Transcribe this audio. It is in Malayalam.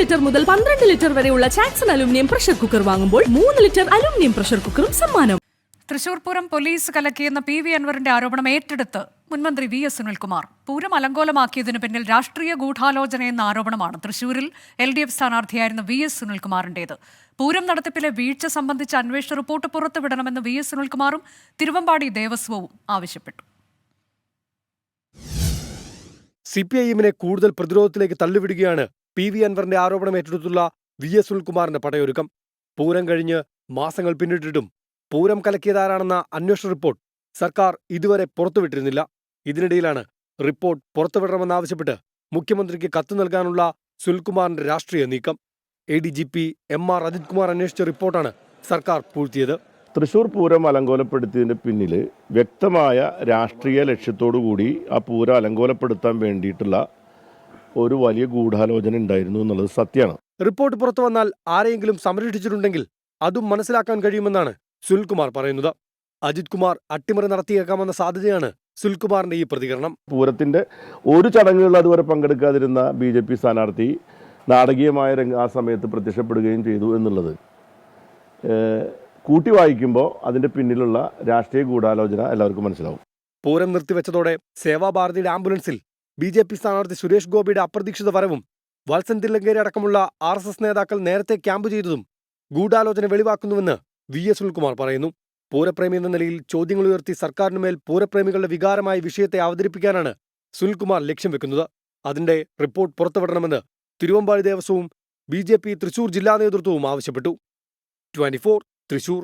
ലിറ്റർ മുതൽ 12 ലിറ്റർ വരെയുള്ള ചാക്സൺ അലുമിനിയം പ്രഷർ കുക്കർ വാങ്ങുമ്പോൾ 3 ലിറ്റർ അലുമിനിയം പ്രഷർ കുക്കറും സമ്മാനം. തൃശൂർ പൂരം പോലീസ് കലക്കിയെന്ന PV അൻവറിന്റെ ആരോപണം ഏറ്റെടുത്ത് മുൻമന്ത്രി VS സുനിൽകുമാർ. പൂരം അലങ്കോലമാക്കിയതിനു പിന്നിൽ രാഷ്ട്രീയ ഗൂഢാലോചനയെന്ന ആരോപണമാണ് തൃശൂരിൽ LDF സ്ഥാനാർത്ഥിയായിരുന്ന VS സുനിൽകുമാറിന്റേത്. പൂരം നടത്തിപ്പിലെ വീഴ്ച സംബന്ധിച്ച അന്വേഷണ റിപ്പോർട്ട് പുറത്തുവിടണമെന്ന് VS സുനിൽകുമാറും തിരുവമ്പാടി ദേവസ്വവും ആവശ്യപ്പെട്ടു. CPIM-നെ കൂടുതൽ പ്രതിരോധത്തിലേക്ക് തള്ളിവിടുകയാണ് PV അൻവറിന്റെ ആരോപണം ഏറ്റെടുത്തുള്ള VS സുനിൽകുമാറിന്റെ പടയൊരുക്കം. പൂരം കഴിഞ്ഞ് മാസങ്ങൾ പിന്നിട്ടിട്ടും പൂരം കലക്കിയതാരാണെന്ന അന്വേഷണ റിപ്പോർട്ട് സർക്കാർ ഇതുവരെ പുറത്തുവിട്ടിരുന്നില്ല. ഇതിനിടയിലാണ് റിപ്പോർട്ട് പുറത്തുവിടണമെന്നാവശ്യപ്പെട്ട് മുഖ്യമന്ത്രിക്ക് കത്ത് നൽകാനുള്ള സുനിൽകുമാറിന്റെ രാഷ്ട്രീയ നീക്കം. ADGP MR അജിത് കുമാർ അന്വേഷിച്ച റിപ്പോർട്ടാണ് സർക്കാർ പൂഴ്ത്തിയത്. തൃശൂർ പൂരം അലങ്കോലപ്പെടുത്തിയതിന് പിന്നിൽ വ്യക്തമായ രാഷ്ട്രീയ ലക്ഷ്യത്തോടുകൂടി ആ പൂരം അലങ്കോലപ്പെടുത്താൻ വേണ്ടിയിട്ടുള്ള ഒരു വലിയ ഗൂഢാലോചന ഉണ്ടായിരുന്നു എന്നുള്ളത് സത്യമാണ്. റിപ്പോർട്ട് പുറത്തു വന്നാൽ ആരെയെങ്കിലും സംരക്ഷിച്ചിട്ടുണ്ടെങ്കിൽ അതും മനസ്സിലാക്കാൻ കഴിയുമെന്നാണ് സുനിൽകുമാർ പറയുന്നത്. അജിത് കുമാർ അട്ടിമറി നടത്തിയേക്കാമെന്ന സാധ്യതയാണ് സുനിൽകുമാറിന്റെ ഈ പ്രതികരണം. പൂരത്തിന്റെ ഒരു ചടങ്ങുകളിൽ അതുവരെ പങ്കെടുക്കാതിരുന്ന BJP സ്ഥാനാർത്ഥി നാടകീയമായ ആ സമയത്ത് പ്രത്യക്ഷപ്പെടുകയും ചെയ്തു എന്നുള്ളത് കൂട്ടി വായിക്കുമ്പോൾ അതിന്റെ പിന്നിലുള്ള രാഷ്ട്രീയ ഗൂഢാലോചന എല്ലാവർക്കും മനസ്സിലാവും. പൂരം നിർത്തിവെച്ചതോടെ സേവാഭാരതിയുടെ ആംബുലൻസിൽ BJP സ്ഥാനാർത്ഥി സുരേഷ് ഗോപിയുടെ അപ്രതീക്ഷിത വരവും വത്സൻ തില്ലങ്കേരി അടക്കമുള്ള RSS നേതാക്കൾ നേരത്തെ ക്യാമ്പ് ചെയ്തതും ഗൂഢാലോചന വെളിവാക്കുന്നുവെന്ന് VS സുനിൽകുമാർ പറയുന്നു. പൂരപ്രേമി എന്ന നിലയിൽ ചോദ്യങ്ങളുയർത്തി സർക്കാരിനുമേൽ പൂരപ്രേമികളുടെ വികാരമായ വിഷയത്തെ അവതരിപ്പിക്കാനാണ് സുനിൽകുമാർ ലക്ഷ്യം വെക്കുന്നത്. അതിന്റെ റിപ്പോർട്ട് പുറത്തുവിടണമെന്ന് തിരുവമ്പാടി ദേവസ്വവും BJP തൃശൂർ ജില്ലാ നേതൃത്വവും ആവശ്യപ്പെട്ടു. 24 തൃശൂർ.